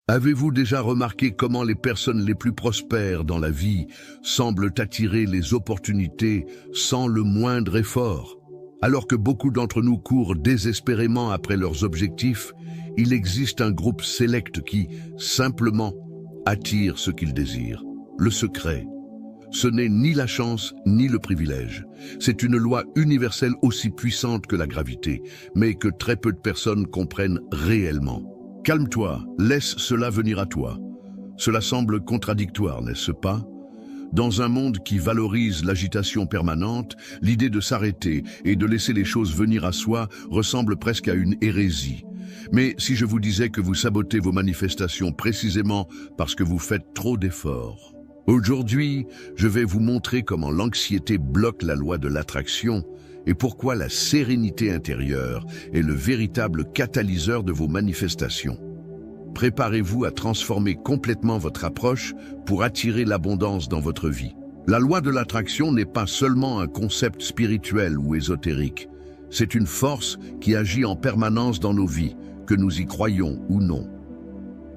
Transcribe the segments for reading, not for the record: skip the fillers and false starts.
Avez-vous déjà remarqué comment les personnes les plus prospères dans la vie semblent attirer les opportunités sans le moindre effort? Alors que beaucoup d'entre nous courent désespérément après leurs objectifs, il existe un groupe sélect qui, simplement, attire ce qu'ils désirent. Le secret. Ce n'est ni la chance ni le privilège. C'est une loi universelle aussi puissante que la gravité, mais que très peu de personnes comprennent réellement. Calme-toi, laisse cela venir à toi. Cela semble contradictoire, n'est-ce pas? Dans un monde qui valorise l'agitation permanente, l'idée de s'arrêter et de laisser les choses venir à soi ressemble presque à une hérésie. Mais si je vous disais que vous sabotez vos manifestations précisément parce que vous faites trop d'efforts? Aujourd'hui, je vais vous montrer comment l'anxiété bloque la loi de l'attraction et pourquoi la sérénité intérieure est le véritable catalyseur de vos manifestations. Préparez-vous à transformer complètement votre approche pour attirer l'abondance dans votre vie. La loi de l'attraction n'est pas seulement un concept spirituel ou ésotérique. C'est une force qui agit en permanence dans nos vies, que nous y croyons ou non.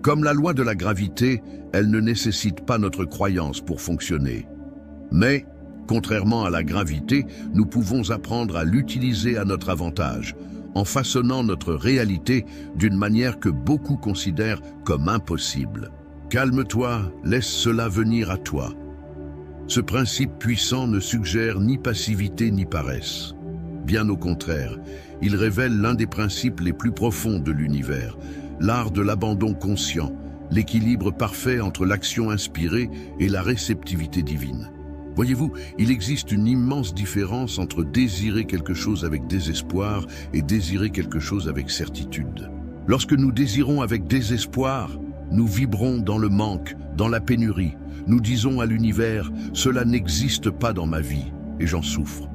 Comme la loi de la gravité, elle ne nécessite pas notre croyance pour fonctionner. Mais, contrairement à la gravité, nous pouvons apprendre à l'utiliser à notre avantage, en façonnant notre réalité d'une manière que beaucoup considèrent comme impossible. Calme-toi, laisse cela venir à toi. Ce principe puissant ne suggère ni passivité ni paresse. Bien au contraire, il révèle l'un des principes les plus profonds de l'univers, l'art de l'abandon conscient, l'équilibre parfait entre l'action inspirée et la réceptivité divine. Voyez-vous, il existe une immense différence entre désirer quelque chose avec désespoir et désirer quelque chose avec certitude. Lorsque nous désirons avec désespoir, nous vibrons dans le manque, dans la pénurie. Nous disons à l'univers « Cela n'existe pas dans ma vie et j'en souffre ».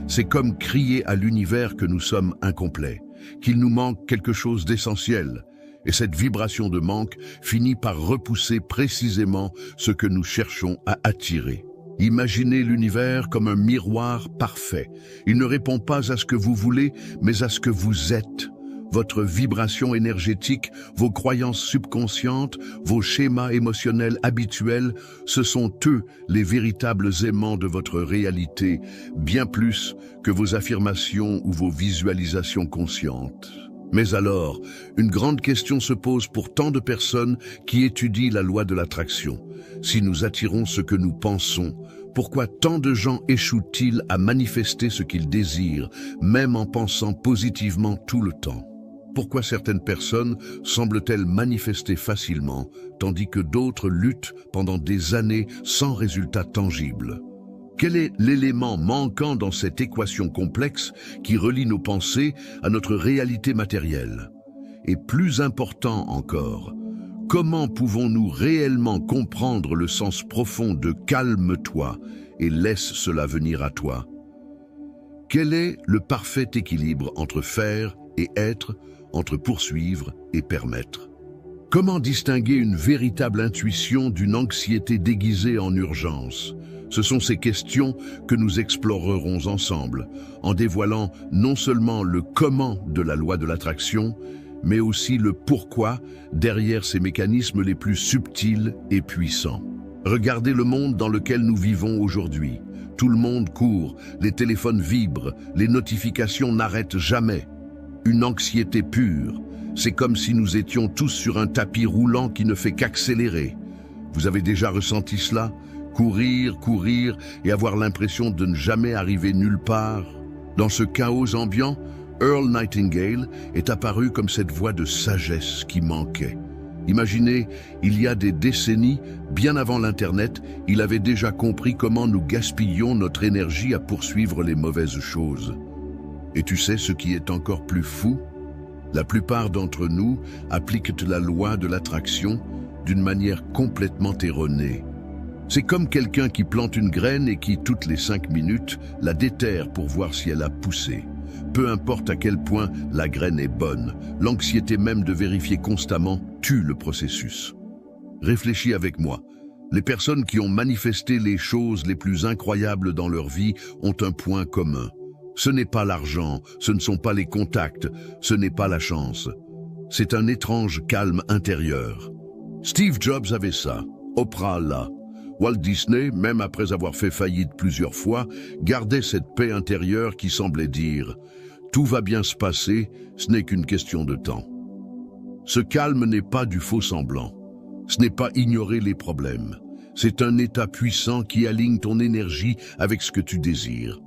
C'est comme crier à l'univers que nous sommes incomplets, qu'il nous manque quelque chose d'essentiel. Et cette vibration de manque finit par repousser précisément ce que nous cherchons à attirer. Imaginez l'univers comme un miroir parfait. Il ne répond pas à ce que vous voulez, mais à ce que vous êtes. Votre vibration énergétique, vos croyances subconscientes, vos schémas émotionnels habituels, ce sont eux les véritables aimants de votre réalité, bien plus que vos affirmations ou vos visualisations conscientes. Mais alors, une grande question se pose pour tant de personnes qui étudient la loi de l'attraction. Si nous attirons ce que nous pensons, pourquoi tant de gens échouent-ils à manifester ce qu'ils désirent, même en pensant positivement tout le temps? Pourquoi certaines personnes semblent-elles manifester facilement, tandis que d'autres luttent pendant des années sans résultat tangible? Quel est l'élément manquant dans cette équation complexe qui relie nos pensées à notre réalité matérielle? Et plus important encore, comment pouvons-nous réellement comprendre le sens profond de « calme-toi » et « laisse cela venir à toi » ? Quel est le parfait équilibre entre faire et être, entre poursuivre et permettre? Comment distinguer une véritable intuition d'une anxiété déguisée en urgence? Ce sont ces questions que nous explorerons ensemble, en dévoilant non seulement le comment de la loi de l'attraction, mais aussi le pourquoi derrière ces mécanismes les plus subtils et puissants. Regardez le monde dans lequel nous vivons aujourd'hui. Tout le monde court, les téléphones vibrent, les notifications n'arrêtent jamais. Une anxiété pure. C'est comme si nous étions tous sur un tapis roulant qui ne fait qu'accélérer. Vous avez déjà ressenti cela ? Courir et avoir l'impression de ne jamais arriver nulle part. Dans ce chaos ambiant, Earl Nightingale est apparu comme cette voix de sagesse qui manquait. Imaginez, il y a des décennies, bien avant l'Internet, il avait déjà compris comment nous gaspillions notre énergie à poursuivre les mauvaises choses. Et tu sais ce qui est encore plus fou? La plupart d'entre nous appliquent la loi de l'attraction d'une manière complètement erronée. C'est comme quelqu'un qui plante une graine et qui, toutes les 5 minutes, la déterre pour voir si elle a poussé. Peu importe à quel point la graine est bonne, l'anxiété même de vérifier constamment tue le processus. Réfléchis avec moi. Les personnes qui ont manifesté les choses les plus incroyables dans leur vie ont un point commun. Ce n'est pas l'argent, ce ne sont pas les contacts, ce n'est pas la chance. C'est un étrange calme intérieur. Steve Jobs avait ça, Oprah là. Walt Disney, même après avoir fait faillite plusieurs fois, gardait cette paix intérieure qui semblait dire « Tout va bien se passer, ce n'est qu'une question de temps ». Ce calme n'est pas du faux semblant. Ce n'est pas ignorer les problèmes. C'est un état puissant qui aligne ton énergie avec ce que tu désires.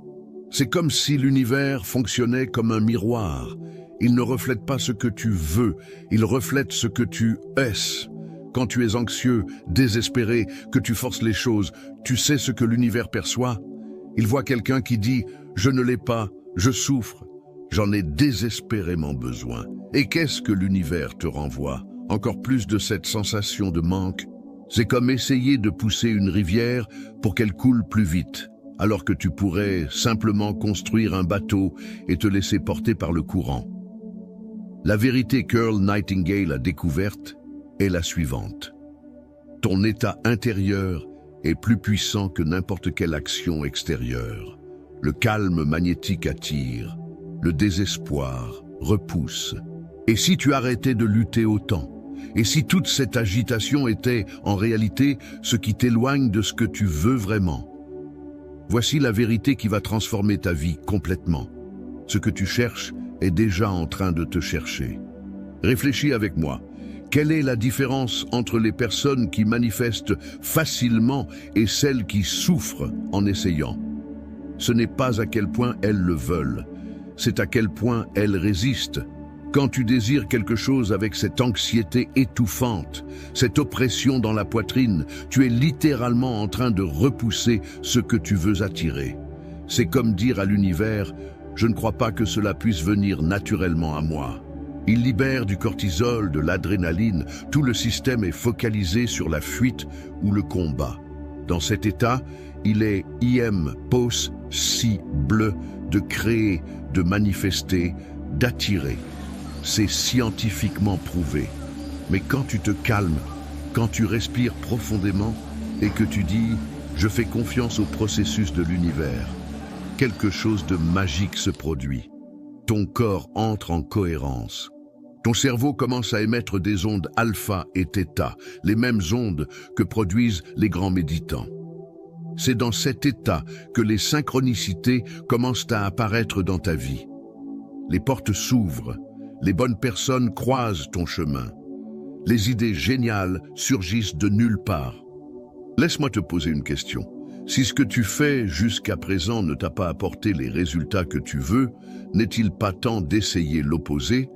C'est comme si l'univers fonctionnait comme un miroir. Il ne reflète pas ce que tu veux, il reflète ce que tu es. Quand tu es anxieux, désespéré, que tu forces les choses, tu sais ce que l'univers perçoit. Il voit quelqu'un qui dit « Je ne l'ai pas, je souffre, j'en ai désespérément besoin ». Et qu'est-ce que l'univers te renvoie? Encore plus de cette sensation de manque. C'est comme essayer de pousser une rivière pour qu'elle coule plus vite, alors que tu pourrais simplement construire un bateau et te laisser porter par le courant. La vérité qu'Earl Nightingale a découverte est la suivante. Ton état intérieur est plus puissant que n'importe quelle action extérieure. Le calme magnétique attire, le désespoir repousse. Et si tu arrêtais de lutter autant? Et si toute cette agitation était, en réalité, ce qui t'éloigne de ce que tu veux vraiment? Voici la vérité qui va transformer ta vie complètement. Ce que tu cherches est déjà en train de te chercher. Réfléchis avec moi. Quelle est la différence entre les personnes qui manifestent facilement et celles qui souffrent en essayant? Ce n'est pas à quel point elles le veulent, c'est à quel point elles résistent. Quand tu désires quelque chose avec cette anxiété étouffante, cette oppression dans la poitrine, tu es littéralement en train de repousser ce que tu veux attirer. C'est comme dire à l'univers « Je ne crois pas que cela puisse venir naturellement à moi ». Il libère du cortisol, de l'adrénaline, tout le système est focalisé sur la fuite ou le combat. Dans cet état, il est impossible de créer, de manifester, d'attirer. C'est scientifiquement prouvé. Mais quand tu te calmes, quand tu respires profondément et que tu dis « Je fais confiance au processus de l'univers », quelque chose de magique se produit. Ton corps entre en cohérence. Ton cerveau commence à émettre des ondes alpha et theta, les mêmes ondes que produisent les grands méditants. C'est dans cet état que les synchronicités commencent à apparaître dans ta vie. Les portes s'ouvrent, les bonnes personnes croisent ton chemin. Les idées géniales surgissent de nulle part. Laisse-moi te poser une question. Si ce que tu fais jusqu'à présent ne t'a pas apporté les résultats que tu veux, n'est-il pas temps d'essayer l'opposé?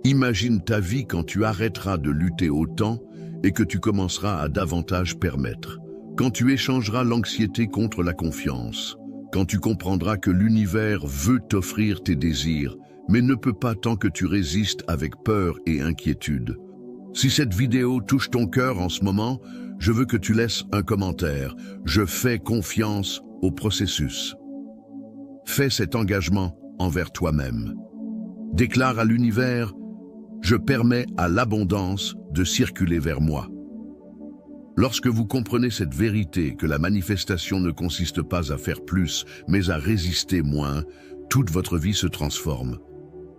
Imagine ta vie quand tu arrêteras de lutter autant et que tu commenceras à davantage permettre. Quand tu échangeras l'anxiété contre la confiance. Quand tu comprendras que l'univers veut t'offrir tes désirs, mais ne peut pas tant que tu résistes avec peur et inquiétude. Si cette vidéo touche ton cœur en ce moment, je veux que tu laisses un commentaire. Je fais confiance au processus. Fais cet engagement envers toi-même. Déclare à l'univers « Je permets à l'abondance de circuler vers moi ». Lorsque vous comprenez cette vérité que la manifestation ne consiste pas à faire plus, mais à résister moins, toute votre vie se transforme.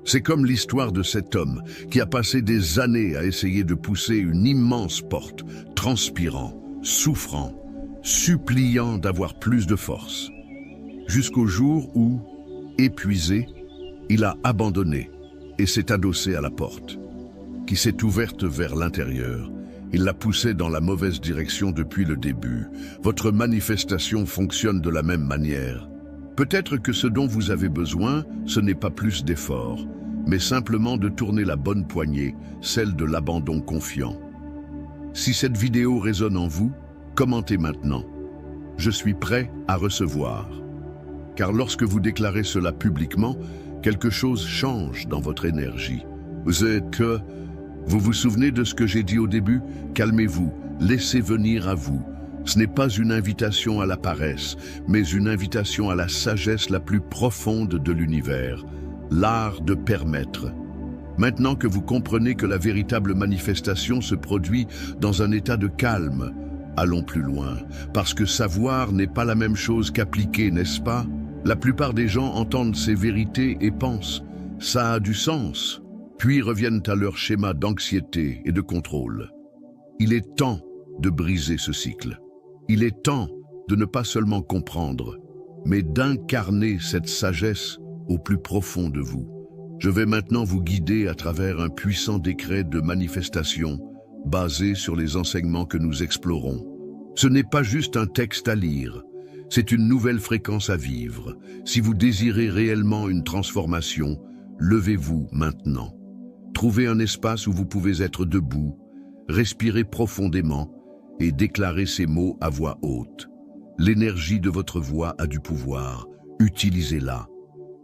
C'est comme l'histoire de cet homme qui a passé des années à essayer de pousser une immense porte, transpirant, souffrant, suppliant d'avoir plus de force. Jusqu'au jour où, épuisé, il a abandonné et s'est adossé à la porte, qui s'est ouverte vers l'intérieur. Il l'a poussé dans la mauvaise direction depuis le début. Votre manifestation fonctionne de la même manière. Peut-être que ce dont vous avez besoin, ce n'est pas plus d'efforts, mais simplement de tourner la bonne poignée, celle de l'abandon confiant. Si cette vidéo résonne en vous, commentez maintenant. Je suis prêt à recevoir. Car lorsque vous déclarez cela publiquement, quelque chose change dans votre énergie. Vous vous souvenez de ce que j'ai dit au début? Calmez-vous, laissez venir à vous. Ce n'est pas une invitation à la paresse, mais une invitation à la sagesse la plus profonde de l'univers, l'art de permettre. Maintenant que vous comprenez que la véritable manifestation se produit dans un état de calme, allons plus loin, parce que savoir n'est pas la même chose qu'appliquer, n'est-ce pas? La plupart des gens entendent ces vérités et pensent « ça a du sens », puis reviennent à leur schéma d'anxiété et de contrôle. Il est temps de briser ce cycle. Il est temps de ne pas seulement comprendre, mais d'incarner cette sagesse au plus profond de vous. Je vais maintenant vous guider à travers un puissant décret de manifestation basé sur les enseignements que nous explorons. Ce n'est pas juste un texte à lire, c'est une nouvelle fréquence à vivre. Si vous désirez réellement une transformation, levez-vous maintenant. Trouvez un espace où vous pouvez être debout, respirez profondément et déclarez ces mots à voix haute. L'énergie de votre voix a du pouvoir, utilisez-la.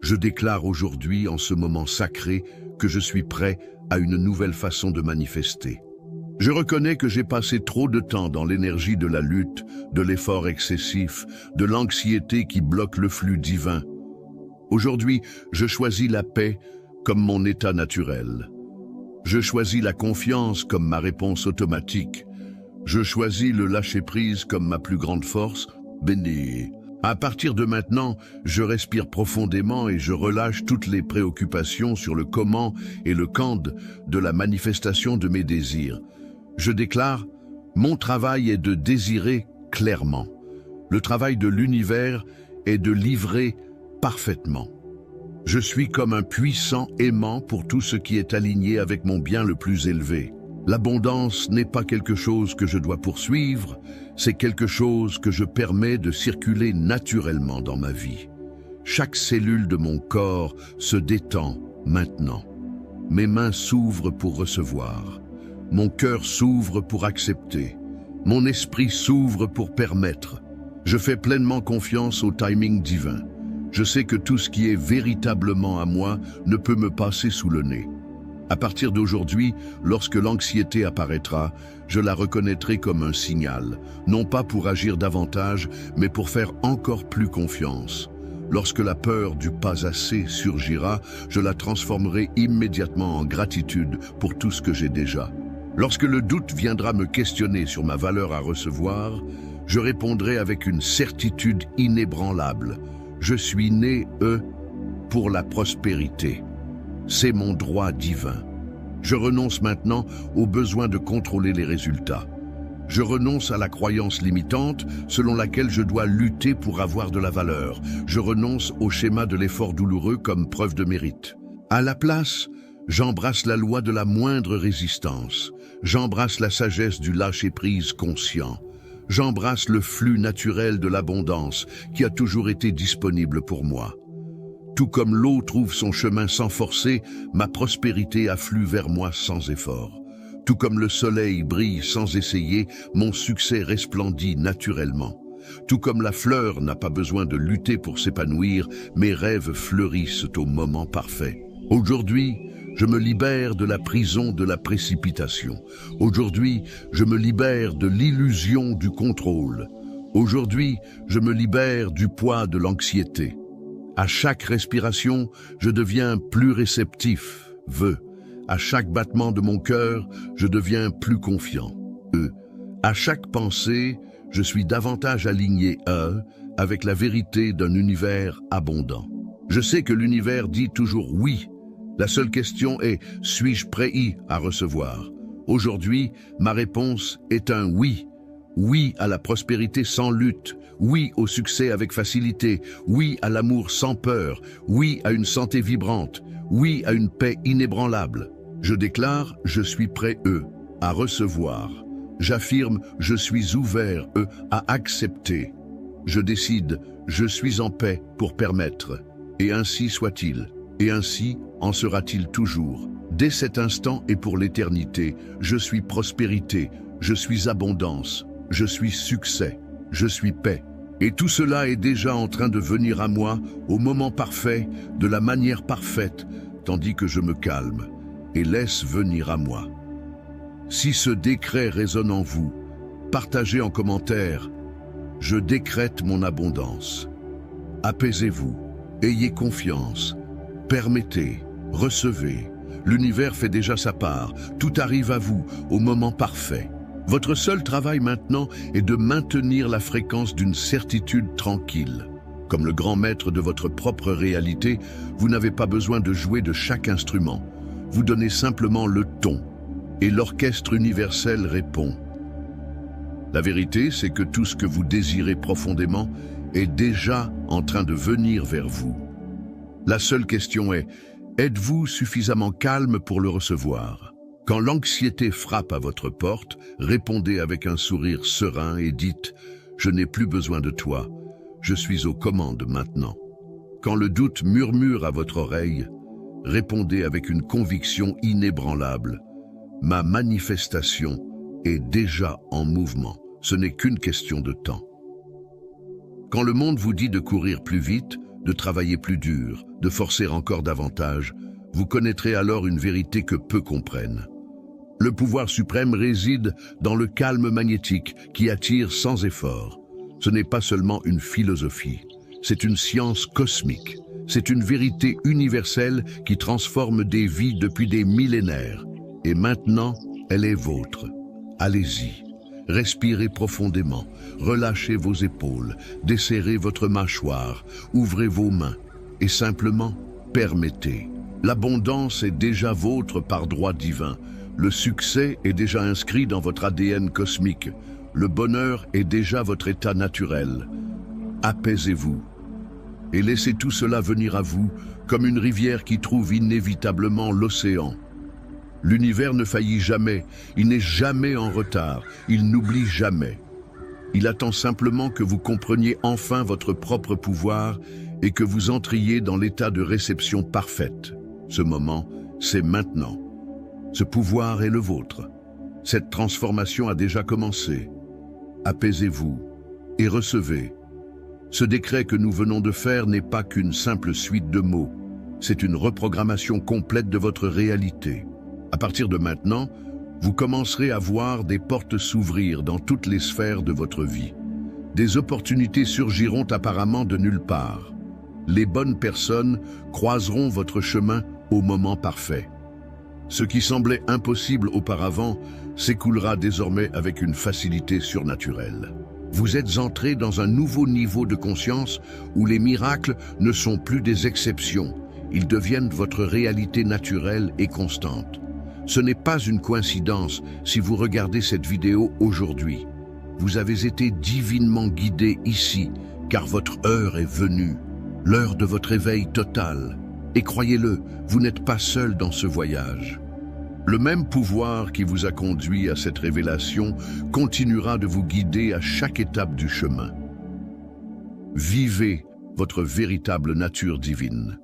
Je déclare aujourd'hui, en ce moment sacré, que je suis prêt à une nouvelle façon de manifester. Je reconnais que j'ai passé trop de temps dans l'énergie de la lutte, de l'effort excessif, de l'anxiété qui bloque le flux divin. Aujourd'hui, je choisis la paix comme mon état naturel. Je choisis la confiance comme ma réponse automatique. Je choisis le lâcher-prise comme ma plus grande force. Béni. À partir de maintenant, je respire profondément et je relâche toutes les préoccupations sur le comment et le quand de la manifestation de mes désirs. Je déclare, mon travail est de désirer clairement. Le travail de l'univers est de livrer parfaitement. Je suis comme un puissant aimant pour tout ce qui est aligné avec mon bien le plus élevé. L'abondance n'est pas quelque chose que je dois poursuivre, c'est quelque chose que je permets de circuler naturellement dans ma vie. Chaque cellule de mon corps se détend maintenant. Mes mains s'ouvrent pour recevoir. Mon cœur s'ouvre pour accepter. Mon esprit s'ouvre pour permettre. Je fais pleinement confiance au timing divin. Je sais que tout ce qui est véritablement à moi ne peut me passer sous le nez. À partir d'aujourd'hui, lorsque l'anxiété apparaîtra, je la reconnaîtrai comme un signal, non pas pour agir davantage, mais pour faire encore plus confiance. Lorsque la peur du pas assez surgira, je la transformerai immédiatement en gratitude pour tout ce que j'ai déjà. Lorsque le doute viendra me questionner sur ma valeur à recevoir, je répondrai avec une certitude inébranlable. Je suis né, pour la prospérité. C'est mon droit divin. Je renonce maintenant au besoin de contrôler les résultats. Je renonce à la croyance limitante selon laquelle je dois lutter pour avoir de la valeur. Je renonce au schéma de l'effort douloureux comme preuve de mérite. À la place, j'embrasse la loi de la moindre résistance. J'embrasse la sagesse du lâcher-prise conscient. J'embrasse le flux naturel de l'abondance qui a toujours été disponible pour moi. Tout comme l'eau trouve son chemin sans forcer, ma prospérité afflue vers moi sans effort. Tout comme le soleil brille sans essayer, mon succès resplendit naturellement. Tout comme la fleur n'a pas besoin de lutter pour s'épanouir, mes rêves fleurissent au moment parfait. Aujourd'hui, je me libère de la prison de la précipitation. Aujourd'hui, je me libère de l'illusion du contrôle. Aujourd'hui, je me libère du poids de l'anxiété. À chaque respiration, je deviens plus réceptif, À chaque battement de mon cœur, je deviens plus confiant, À chaque pensée, je suis davantage aligné, avec la vérité d'un univers abondant. Je sais que l'univers dit toujours oui. La seule question est, suis-je prêt à recevoir? Aujourd'hui, ma réponse est un oui. Oui à la prospérité sans lutte, oui au succès avec facilité, oui à l'amour sans peur, oui à une santé vibrante, oui à une paix inébranlable. Je déclare, je suis prêt, à recevoir. J'affirme, je suis ouvert, à accepter. Je décide, je suis en paix pour permettre. Et ainsi soit-il. Et ainsi en sera-t-il toujours. Dès cet instant et pour l'éternité, je suis prospérité, je suis abondance. Je suis succès, je suis paix. Et tout cela est déjà en train de venir à moi au moment parfait, de la manière parfaite, tandis que je me calme et laisse venir à moi. Si ce décret résonne en vous, partagez en commentaire. Je décrète mon abondance. Apaisez-vous, ayez confiance, permettez, recevez. L'univers fait déjà sa part, tout arrive à vous au moment parfait. Votre seul travail maintenant est de maintenir la fréquence d'une certitude tranquille. Comme le grand maître de votre propre réalité, vous n'avez pas besoin de jouer de chaque instrument. Vous donnez simplement le ton, et l'orchestre universel répond. La vérité, c'est que tout ce que vous désirez profondément est déjà en train de venir vers vous. La seule question est, êtes-vous suffisamment calme pour le recevoir? Quand l'anxiété frappe à votre porte, répondez avec un sourire serein et dites « Je n'ai plus besoin de toi, je suis aux commandes maintenant ». Quand le doute murmure à votre oreille, répondez avec une conviction inébranlable « Ma manifestation est déjà en mouvement, ce n'est qu'une question de temps ». Quand le monde vous dit de courir plus vite, de travailler plus dur, de forcer encore davantage, vous connaîtrez alors une vérité que peu comprennent. Le pouvoir suprême réside dans le calme magnétique qui attire sans effort. Ce n'est pas seulement une philosophie, c'est une science cosmique. C'est une vérité universelle qui transforme des vies depuis des millénaires. Et maintenant, elle est vôtre. Allez-y. Respirez profondément, relâchez vos épaules, desserrez votre mâchoire, ouvrez vos mains et simplement permettez. L'abondance est déjà vôtre par droit divin. Le succès est déjà inscrit dans votre ADN cosmique. Le bonheur est déjà votre état naturel. Apaisez-vous et laissez tout cela venir à vous comme une rivière qui trouve inévitablement l'océan. L'univers ne faillit jamais, il n'est jamais en retard, il n'oublie jamais. Il attend simplement que vous compreniez enfin votre propre pouvoir et que vous entriez dans l'état de réception parfaite. Ce moment, c'est maintenant. Ce pouvoir est le vôtre. Cette transformation a déjà commencé. Apaisez-vous et recevez. Ce décret que nous venons de faire n'est pas qu'une simple suite de mots. C'est une reprogrammation complète de votre réalité. À partir de maintenant, vous commencerez à voir des portes s'ouvrir dans toutes les sphères de votre vie. Des opportunités surgiront apparemment de nulle part. Les bonnes personnes croiseront votre chemin au moment parfait. Ce qui semblait impossible auparavant s'écoulera désormais avec une facilité surnaturelle. Vous êtes entré dans un nouveau niveau de conscience où les miracles ne sont plus des exceptions. Ils deviennent votre réalité naturelle et constante. Ce n'est pas une coïncidence si vous regardez cette vidéo aujourd'hui. Vous avez été divinement guidé ici, car votre heure est venue, l'heure de votre éveil total. Et croyez-le, vous n'êtes pas seul dans ce voyage. Le même pouvoir qui vous a conduit à cette révélation continuera de vous guider à chaque étape du chemin. Vivez votre véritable nature divine.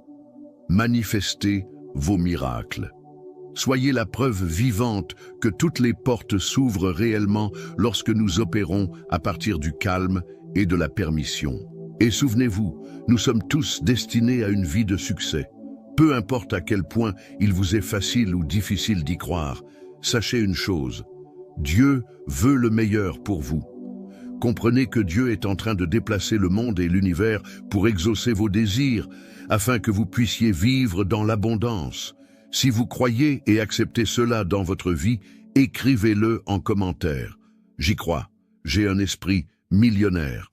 Manifestez vos miracles. Soyez la preuve vivante que toutes les portes s'ouvrent réellement lorsque nous opérons à partir du calme et de la permission. Et souvenez-vous, nous sommes tous destinés à une vie de succès. Peu importe à quel point il vous est facile ou difficile d'y croire, sachez une chose, Dieu veut le meilleur pour vous. Comprenez que Dieu est en train de déplacer le monde et l'univers pour exaucer vos désirs, afin que vous puissiez vivre dans l'abondance. Si vous croyez et acceptez cela dans votre vie, écrivez-le en commentaire. J'y crois, j'ai un esprit millionnaire.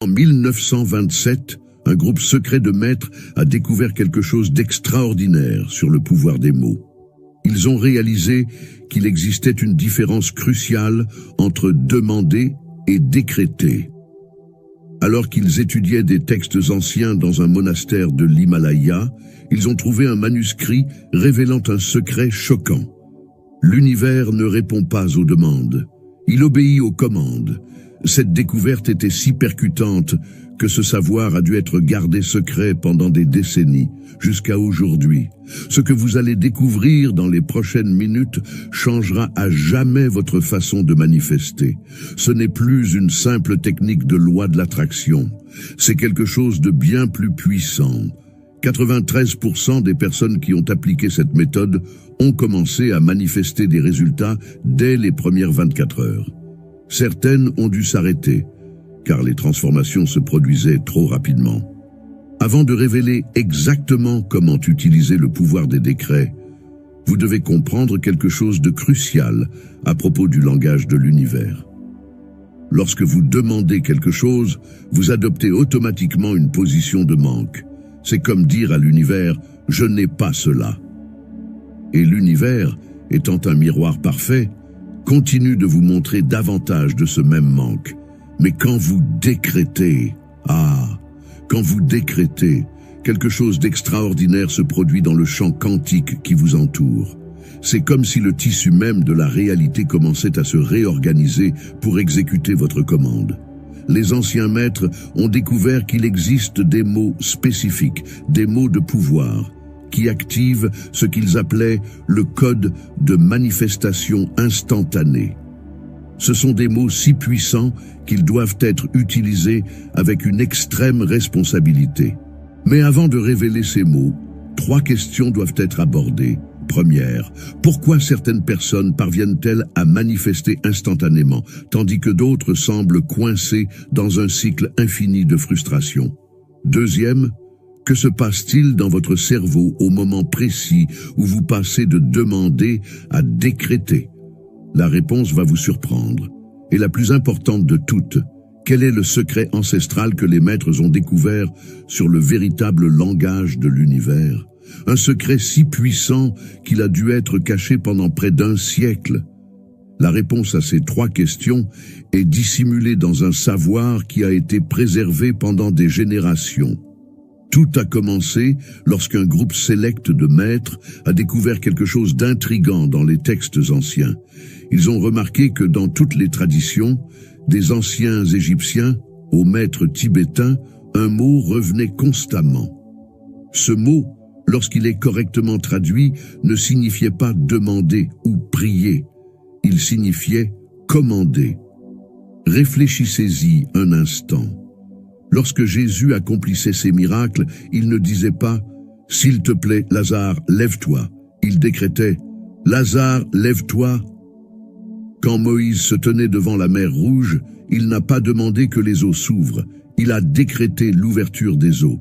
En 1927, un groupe secret de maîtres a découvert quelque chose d'extraordinaire sur le pouvoir des mots. Ils ont réalisé qu'il existait une différence cruciale entre demander et décréter. Alors qu'ils étudiaient des textes anciens dans un monastère de l'Himalaya, ils ont trouvé un manuscrit révélant un secret choquant. L'univers ne répond pas aux demandes, il obéit aux commandes. Cette découverte était si percutante que ce savoir a dû être gardé secret pendant des décennies, jusqu'à aujourd'hui. Ce que vous allez découvrir dans les prochaines minutes changera à jamais votre façon de manifester. Ce n'est plus une simple technique de loi de l'attraction, c'est quelque chose de bien plus puissant. 93% des personnes qui ont appliqué cette méthode ont commencé à manifester des résultats dès les premières 24 heures. Certaines ont dû s'arrêter, car les transformations se produisaient trop rapidement. Avant de révéler exactement comment utiliser le pouvoir des décrets, vous devez comprendre quelque chose de crucial à propos du langage de l'univers. Lorsque vous demandez quelque chose, vous adoptez automatiquement une position de manque. C'est comme dire à l'univers « je n'ai pas cela ». Et l'univers, étant un miroir parfait, continue de vous montrer davantage de ce même manque. Mais quand vous décrétez, quand vous décrétez, quelque chose d'extraordinaire se produit dans le champ quantique qui vous entoure. C'est comme si le tissu même de la réalité commençait à se réorganiser pour exécuter votre commande. Les anciens maîtres ont découvert qu'il existe des mots spécifiques, des mots de pouvoir, qui activent ce qu'ils appelaient le code de manifestation instantanée. Ce sont des mots si puissants qu'ils doivent être utilisés avec une extrême responsabilité. Mais avant de révéler ces mots, 3 questions doivent être abordées. Première, pourquoi certaines personnes parviennent-elles à manifester instantanément, tandis que d'autres semblent coincées dans un cycle infini de frustration? Deuxième, que se passe-t-il dans votre cerveau au moment précis où vous passez de demander à décréter? La réponse va vous surprendre. Et la plus importante de toutes, quel est le secret ancestral que les maîtres ont découvert sur le véritable langage de l'univers? Un secret si puissant qu'il a dû être caché pendant près d'1 siècle. La réponse à ces 3 questions est dissimulée dans un savoir qui a été préservé pendant des générations. Tout a commencé lorsqu'un groupe sélect de maîtres a découvert quelque chose d'intrigant dans les textes anciens. Ils ont remarqué que dans toutes les traditions, des anciens Égyptiens aux maîtres tibétains, un mot revenait constamment. Ce mot, lorsqu'il est correctement traduit, ne signifiait pas demander ou prier, il signifiait commander. Réfléchissez-y un instant. Lorsque Jésus accomplissait ses miracles, il ne disait pas « S'il te plaît, Lazare, lève-toi ». Il décrétait « Lazare, lève-toi ». Quand Moïse se tenait devant la mer Rouge, il n'a pas demandé que les eaux s'ouvrent, il a décrété l'ouverture des eaux.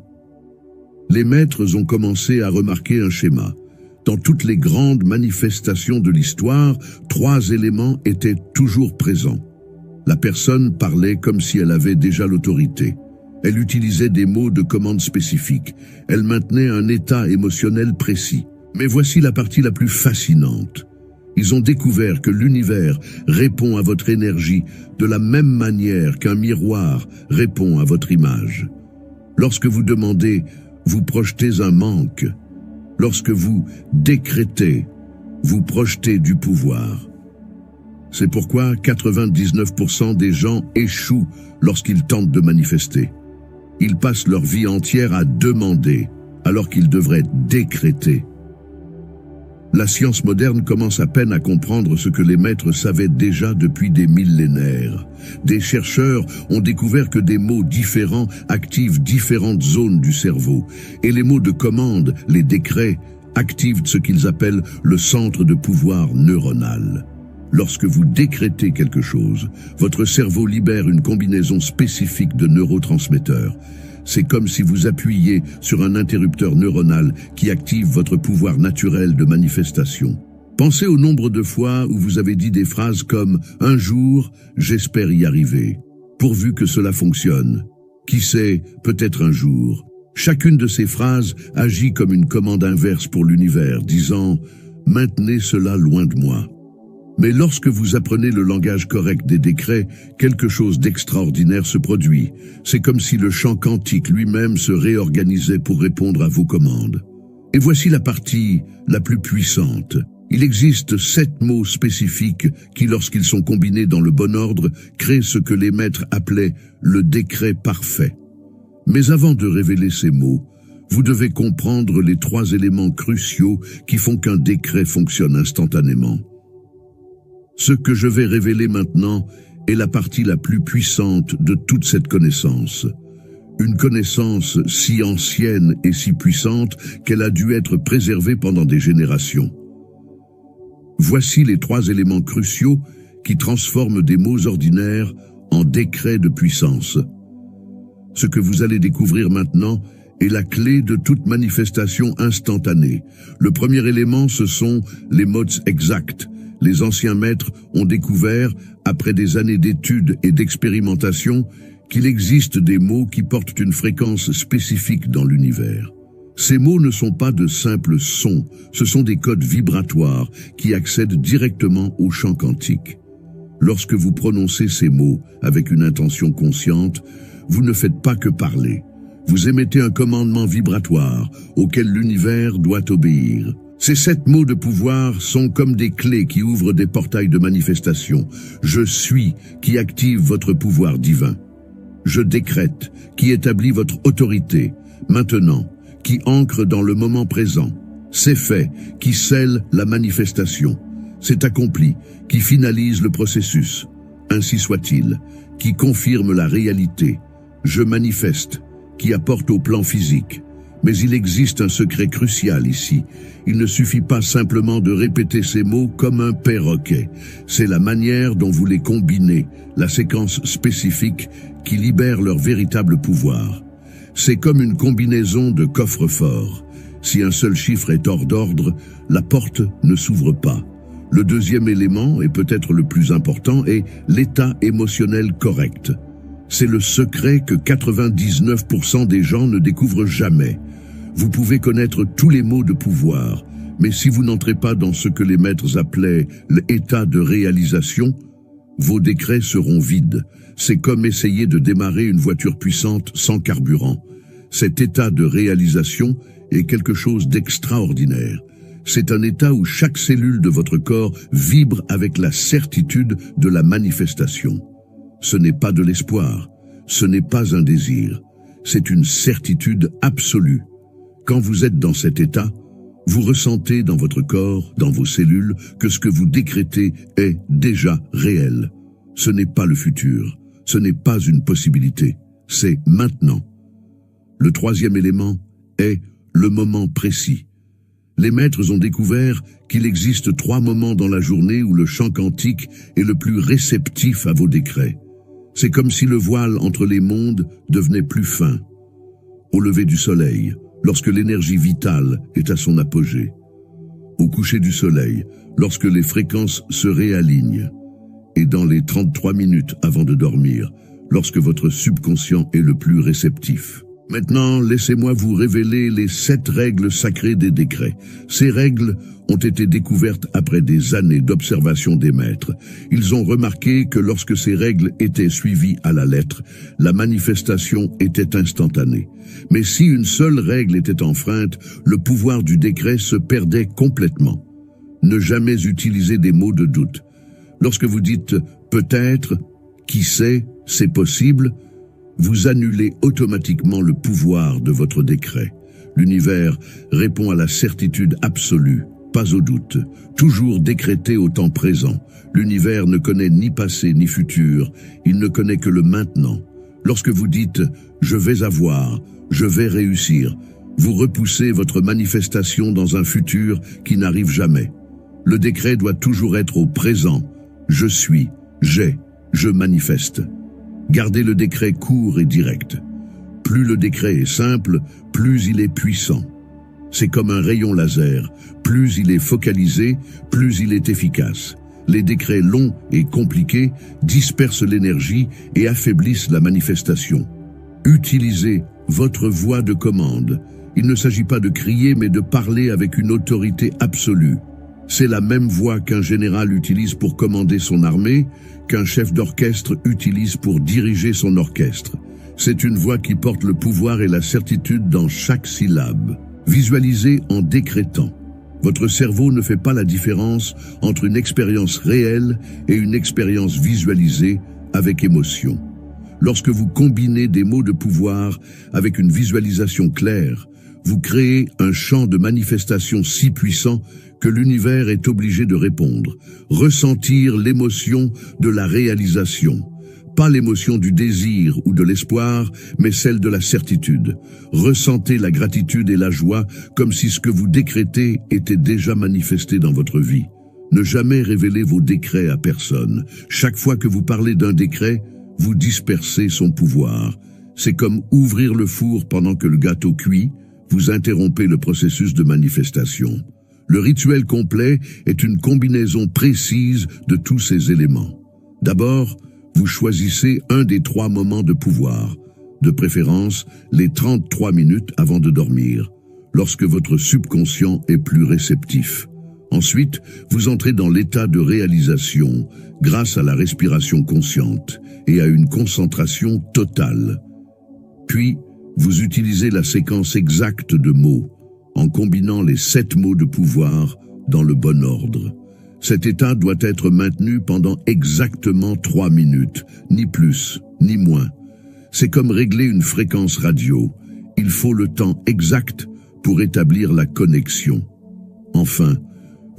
Les maîtres ont commencé à remarquer un schéma. Dans toutes les grandes manifestations de l'histoire, 3 éléments étaient toujours présents. La personne parlait comme si elle avait déjà l'autorité. Elle utilisait des mots de commande spécifiques. Elle maintenait un état émotionnel précis. Mais voici la partie la plus fascinante. Ils ont découvert que l'univers répond à votre énergie de la même manière qu'un miroir répond à votre image. Lorsque vous demandez, vous projetez un manque. Lorsque vous décrétez, vous projetez du pouvoir. C'est pourquoi 99% des gens échouent lorsqu'ils tentent de manifester. Ils passent leur vie entière à demander, alors qu'ils devraient décréter. La science moderne commence à peine à comprendre ce que les maîtres savaient déjà depuis des millénaires. Des chercheurs ont découvert que des mots différents activent différentes zones du cerveau, et les mots de commande, les décrets, activent ce qu'ils appellent le centre de pouvoir neuronal. Lorsque vous décrétez quelque chose, votre cerveau libère une combinaison spécifique de neurotransmetteurs. C'est comme si vous appuyiez sur un interrupteur neuronal qui active votre pouvoir naturel de manifestation. Pensez au nombre de fois où vous avez dit des phrases comme « Un jour, j'espère y arriver », pourvu que cela fonctionne. Qui sait, peut-être un jour. Chacune de ces phrases agit comme une commande inverse pour l'univers, disant « Maintenez cela loin de moi ». Mais lorsque vous apprenez le langage correct des décrets, quelque chose d'extraordinaire se produit. C'est comme si le champ quantique lui-même se réorganisait pour répondre à vos commandes. Et voici la partie la plus puissante. Il existe 7 mots spécifiques qui, lorsqu'ils sont combinés dans le bon ordre, créent ce que les maîtres appelaient le décret parfait. Mais avant de révéler ces mots, vous devez comprendre les 3 éléments cruciaux qui font qu'un décret fonctionne instantanément. Ce que je vais révéler maintenant est la partie la plus puissante de toute cette connaissance. Une connaissance si ancienne et si puissante qu'elle a dû être préservée pendant des générations. Voici les 3 éléments cruciaux qui transforment des mots ordinaires en décrets de puissance. Ce que vous allez découvrir maintenant est la clé de toute manifestation instantanée. Le premier élément, ce sont les mots exacts. Les anciens maîtres ont découvert, après des années d'études et d'expérimentation, qu'il existe des mots qui portent une fréquence spécifique dans l'univers. Ces mots ne sont pas de simples sons, ce sont des codes vibratoires qui accèdent directement au champ quantique. Lorsque vous prononcez ces mots avec une intention consciente, vous ne faites pas que parler. Vous émettez un commandement vibratoire auquel l'univers doit obéir. Ces 7 mots de pouvoir sont comme des clés qui ouvrent des portails de manifestation. Je suis qui active votre pouvoir divin. Je décrète qui établit votre autorité. Maintenant, qui ancre dans le moment présent. C'est fait qui scelle la manifestation. C'est accompli qui finalise le processus. Ainsi soit-il, qui confirme la réalité. Je manifeste qui apporte au plan physique. Mais il existe un secret crucial ici. Il ne suffit pas simplement de répéter ces mots comme un perroquet. C'est la manière dont vous les combinez, la séquence spécifique qui libère leur véritable pouvoir. C'est comme une combinaison de coffres-forts. Si un seul chiffre est hors d'ordre, la porte ne s'ouvre pas. Le deuxième élément, et peut-être le plus important, est l'état émotionnel correct. C'est le secret que 99% des gens ne découvrent jamais. Vous pouvez connaître tous les mots de pouvoir, mais si vous n'entrez pas dans ce que les maîtres appelaient l'état de réalisation, vos décrets seront vides. C'est comme essayer de démarrer une voiture puissante sans carburant. Cet état de réalisation est quelque chose d'extraordinaire. C'est un état où chaque cellule de votre corps vibre avec la certitude de la manifestation. Ce n'est pas de l'espoir, ce n'est pas un désir, c'est une certitude absolue. Quand vous êtes dans cet état, vous ressentez dans votre corps, dans vos cellules, que ce que vous décrétez est déjà réel. Ce n'est pas le futur, ce n'est pas une possibilité, c'est maintenant. Le troisième élément est le moment précis. Les maîtres ont découvert qu'il existe 3 moments dans la journée où le champ quantique est le plus réceptif à vos décrets. C'est comme si le voile entre les mondes devenait plus fin. Au lever du soleil, lorsque l'énergie vitale est à son apogée. Au coucher du soleil, lorsque les fréquences se réalignent. Et dans les 33 minutes avant de dormir, lorsque votre subconscient est le plus réceptif. Maintenant, laissez-moi vous révéler les 7 règles sacrées des décrets. Ces règles ont été découvertes après des années d'observation des maîtres. Ils ont remarqué que lorsque ces règles étaient suivies à la lettre, la manifestation était instantanée. Mais si une seule règle était enfreinte, le pouvoir du décret se perdait complètement. Ne jamais utiliser des mots de doute. Lorsque vous dites « peut-être »,« qui sait »,« c'est possible », vous annulez automatiquement le pouvoir de votre décret. L'univers répond à la certitude absolue, pas au doute, toujours décrété au temps présent. L'univers ne connaît ni passé ni futur, il ne connaît que le maintenant. Lorsque vous dites « je vais avoir »,« je vais réussir », vous repoussez votre manifestation dans un futur qui n'arrive jamais. Le décret doit toujours être au présent. Je suis, j'ai, je manifeste. Gardez le décret court et direct. Plus le décret est simple, plus il est puissant. C'est comme un rayon laser. Plus il est focalisé, plus il est efficace. Les décrets longs et compliqués dispersent l'énergie et affaiblissent la manifestation. Utilisez votre voix de commande. Il ne s'agit pas de crier, mais de parler avec une autorité absolue. C'est la même voix qu'un général utilise pour commander son armée, qu'un chef d'orchestre utilise pour diriger son orchestre. C'est une voix qui porte le pouvoir et la certitude dans chaque syllabe. Visualisez en décrétant. Votre cerveau ne fait pas la différence entre une expérience réelle et une expérience visualisée avec émotion. Lorsque vous combinez des mots de pouvoir avec une visualisation claire, vous créez un champ de manifestation si puissant que l'univers est obligé de répondre, ressentir l'émotion de la réalisation. Pas l'émotion du désir ou de l'espoir, mais celle de la certitude. Ressentez la gratitude et la joie comme si ce que vous décrétez était déjà manifesté dans votre vie. Ne jamais révéler vos décrets à personne. Chaque fois que vous parlez d'un décret, vous dispersez son pouvoir. C'est comme ouvrir le four pendant que le gâteau cuit, vous interrompez le processus de manifestation. Le rituel complet est une combinaison précise de tous ces éléments. D'abord, vous choisissez un des 3 moments de pouvoir, de préférence les 33 minutes avant de dormir. lorsque votre subconscient est plus réceptif. Ensuite, vous entrez dans l'état de réalisation grâce à la respiration consciente et à une concentration totale. Puis, vous utilisez la séquence exacte de mots, en combinant les 7 mots de pouvoir dans le bon ordre. Cet état doit être maintenu pendant exactement 3 minutes, ni plus, ni moins. C'est comme régler une fréquence radio. Il faut le temps exact pour établir la connexion. Enfin,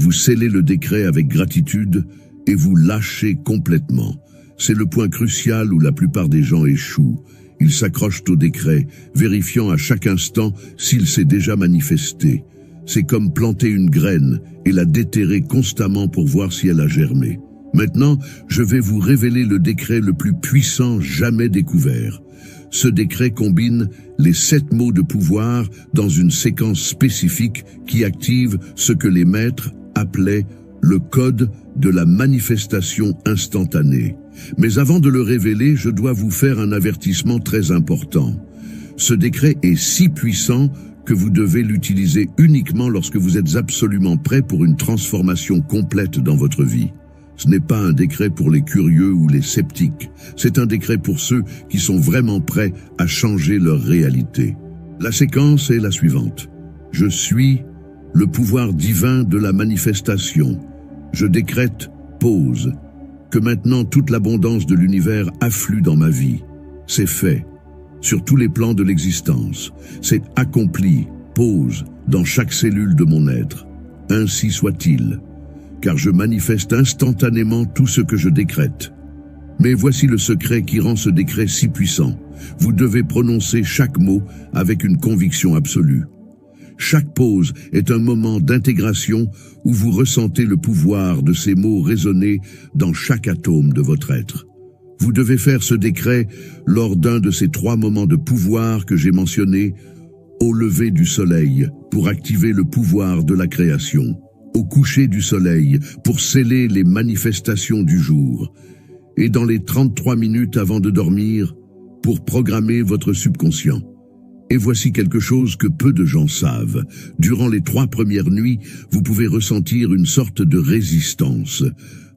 vous scellez le décret avec gratitude et vous lâchez complètement. C'est le point crucial où la plupart des gens échouent. Ils s'accrochent au décret, vérifiant à chaque instant s'il s'est déjà manifesté. C'est comme planter une graine et la déterrer constamment pour voir si elle a germé. Maintenant, je vais vous révéler le décret le plus puissant jamais découvert. Ce décret combine les 7 mots de pouvoir dans une séquence spécifique qui active ce que les maîtres appelaient le code de la manifestation instantanée. Mais avant de le révéler, je dois vous faire un avertissement très important. Ce décret est si puissant que vous devez l'utiliser uniquement lorsque vous êtes absolument prêt pour une transformation complète dans votre vie. Ce n'est pas un décret pour les curieux ou les sceptiques. C'est un décret pour ceux qui sont vraiment prêts à changer leur réalité. La séquence est la suivante. Je suis le pouvoir divin de la manifestation. Je décrète pause. Que maintenant toute l'abondance de l'univers afflue dans ma vie. C'est fait. Sur tous les plans de l'existence. C'est accompli. Pause dans chaque cellule de mon être. Ainsi soit-il. Car je manifeste instantanément tout ce que je décrète. Mais voici le secret qui rend ce décret si puissant. Vous devez prononcer chaque mot avec une conviction absolue. Chaque pause est un moment d'intégration où vous ressentez le pouvoir de ces mots résonner dans chaque atome de votre être. Vous devez faire ce décret lors d'un de ces 3 moments de pouvoir que j'ai mentionnés, au lever du soleil pour activer le pouvoir de la création, au coucher du soleil pour sceller les manifestations du jour, et dans les 33 minutes avant de dormir pour programmer votre subconscient. Et voici quelque chose que peu de gens savent. Durant les 3 premières nuits, vous pouvez ressentir une sorte de résistance.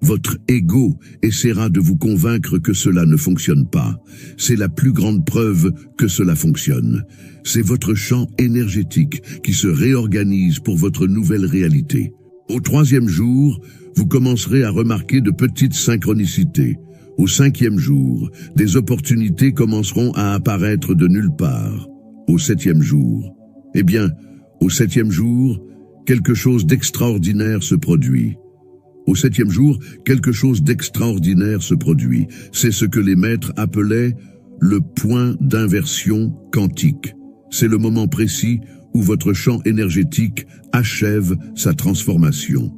Votre ego essaiera de vous convaincre que cela ne fonctionne pas. C'est la plus grande preuve que cela fonctionne. C'est votre champ énergétique qui se réorganise pour votre nouvelle réalité. Au 3e jour, vous commencerez à remarquer de petites synchronicités. Au 5e jour, des opportunités commenceront à apparaître de nulle part. Au 7e jour, au 7e jour, quelque chose d'extraordinaire se produit. Au 7e jour, quelque chose d'extraordinaire se produit. C'est ce que les maîtres appelaient le point d'inversion quantique. C'est le moment précis où votre champ énergétique achève sa transformation.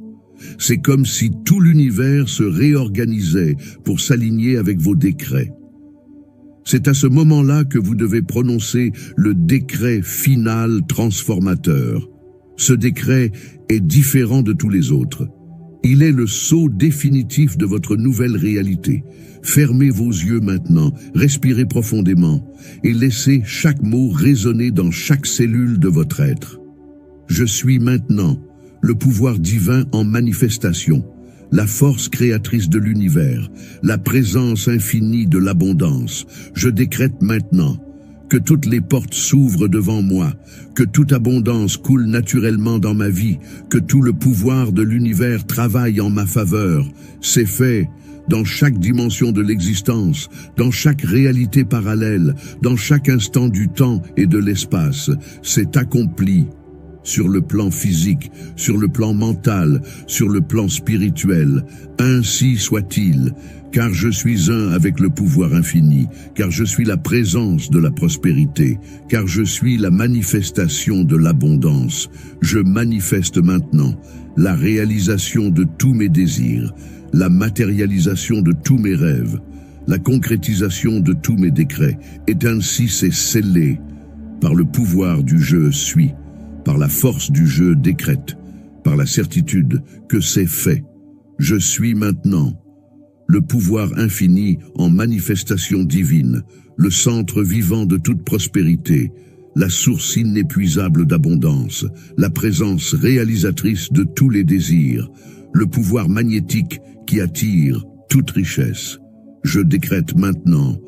C'est comme si tout l'univers se réorganisait pour s'aligner avec vos décrets. C'est à ce moment-là que vous devez prononcer le décret final transformateur. Ce décret est différent de tous les autres. Il est le sceau définitif de votre nouvelle réalité. Fermez vos yeux maintenant, respirez profondément et laissez chaque mot résonner dans chaque cellule de votre être. Je suis maintenant le pouvoir divin en manifestation, la force créatrice de l'univers, la présence infinie de l'abondance. Je décrète maintenant que toutes les portes s'ouvrent devant moi, que toute abondance coule naturellement dans ma vie, que tout le pouvoir de l'univers travaille en ma faveur. C'est fait dans chaque dimension de l'existence, dans chaque réalité parallèle, dans chaque instant du temps et de l'espace. C'est accompli. Sur le plan physique, sur le plan mental, sur le plan spirituel. Ainsi soit-il, car je suis un avec le pouvoir infini, car je suis la présence de la prospérité, car je suis la manifestation de l'abondance. Je manifeste maintenant la réalisation de tous mes désirs, la matérialisation de tous mes rêves, la concrétisation de tous mes décrets. Et ainsi c'est scellé par le pouvoir du je suis, par la force du je décrète, par la certitude que c'est fait. Je suis maintenant le pouvoir infini en manifestation divine, le centre vivant de toute prospérité, la source inépuisable d'abondance, la présence réalisatrice de tous les désirs, le pouvoir magnétique qui attire toute richesse. Je décrète maintenant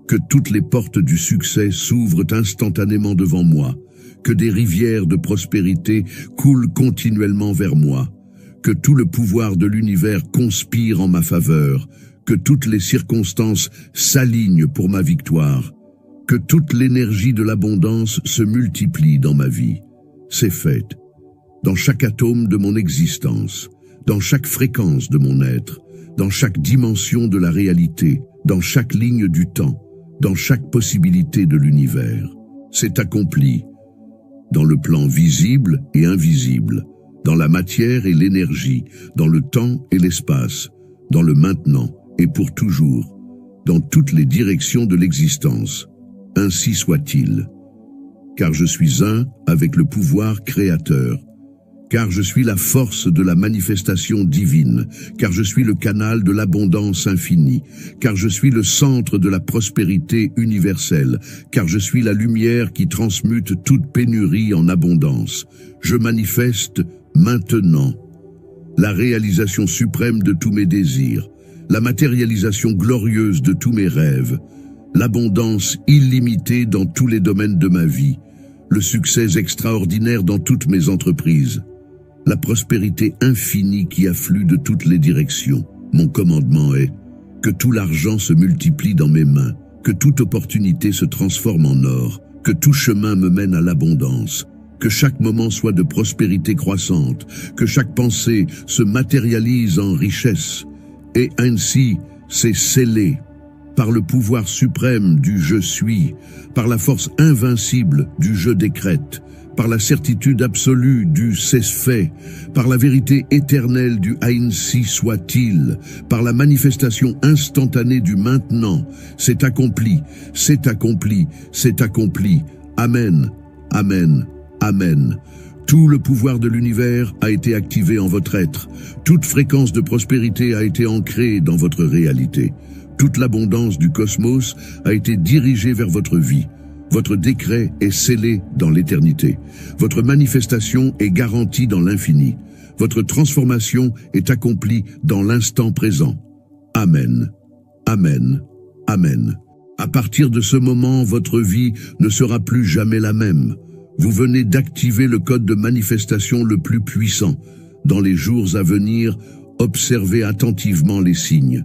que toutes les portes du succès s'ouvrent instantanément devant moi, que des rivières de prospérité coulent continuellement vers moi, que tout le pouvoir de l'univers conspire en ma faveur, que toutes les circonstances s'alignent pour ma victoire, que toute l'énergie de l'abondance se multiplie dans ma vie. C'est fait. Dans chaque atome de mon existence, dans chaque fréquence de mon être, dans chaque dimension de la réalité, dans chaque ligne du temps, dans chaque possibilité de l'univers. C'est accompli. Dans le plan visible et invisible, dans la matière et l'énergie, dans le temps et l'espace, dans le maintenant et pour toujours, dans toutes les directions de l'existence. Ainsi soit-il. Car je suis un avec le pouvoir créateur. Car je suis la force de la manifestation divine, car je suis le canal de l'abondance infinie, car je suis le centre de la prospérité universelle, car je suis la lumière qui transmute toute pénurie en abondance. Je manifeste maintenant la réalisation suprême de tous mes désirs, la matérialisation glorieuse de tous mes rêves, l'abondance illimitée dans tous les domaines de ma vie, le succès extraordinaire dans toutes mes entreprises, la prospérité infinie qui afflue de toutes les directions. Mon commandement est que tout l'argent se multiplie dans mes mains, que toute opportunité se transforme en or, que tout chemin me mène à l'abondance, que chaque moment soit de prospérité croissante, que chaque pensée se matérialise en richesse. Et ainsi, c'est scellé. Par le pouvoir suprême du « je suis », par la force invincible du « je décrète », par la certitude absolue du « c'est fait », par la vérité éternelle du « ainsi soit-il », par la manifestation instantanée du « maintenant », c'est accompli, c'est accompli, c'est accompli. Amen, amen, amen. Tout le pouvoir de l'univers a été activé en votre être. Toute fréquence de prospérité a été ancrée dans votre réalité. Toute l'abondance du cosmos a été dirigée vers votre vie. Votre décret est scellé dans l'éternité. Votre manifestation est garantie dans l'infini. Votre transformation est accomplie dans l'instant présent. Amen. Amen. Amen. À partir de ce moment, votre vie ne sera plus jamais la même. Vous venez d'activer le code de manifestation le plus puissant. Dans les jours à venir, observez attentivement les signes.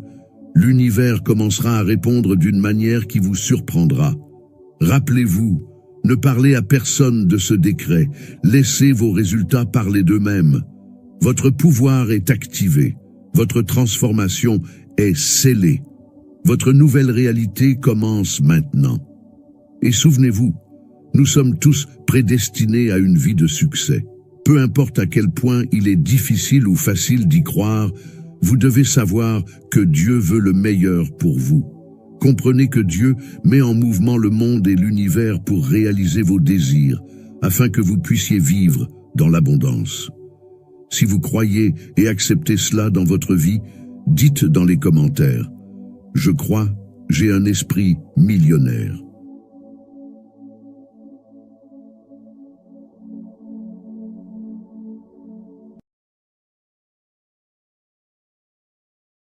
L'univers commencera à répondre d'une manière qui vous surprendra. Rappelez-vous, ne parlez à personne de ce décret. Laissez vos résultats parler d'eux-mêmes. Votre pouvoir est activé. Votre transformation est scellée. Votre nouvelle réalité commence maintenant. Et souvenez-vous, nous sommes tous prédestinés à une vie de succès. Peu importe à quel point il est difficile ou facile d'y croire, vous devez savoir que Dieu veut le meilleur pour vous. Comprenez que Dieu met en mouvement le monde et l'univers pour réaliser vos désirs, afin que vous puissiez vivre dans l'abondance. Si vous croyez et acceptez cela dans votre vie, dites dans les commentaires « Je crois, j'ai un esprit millionnaire ».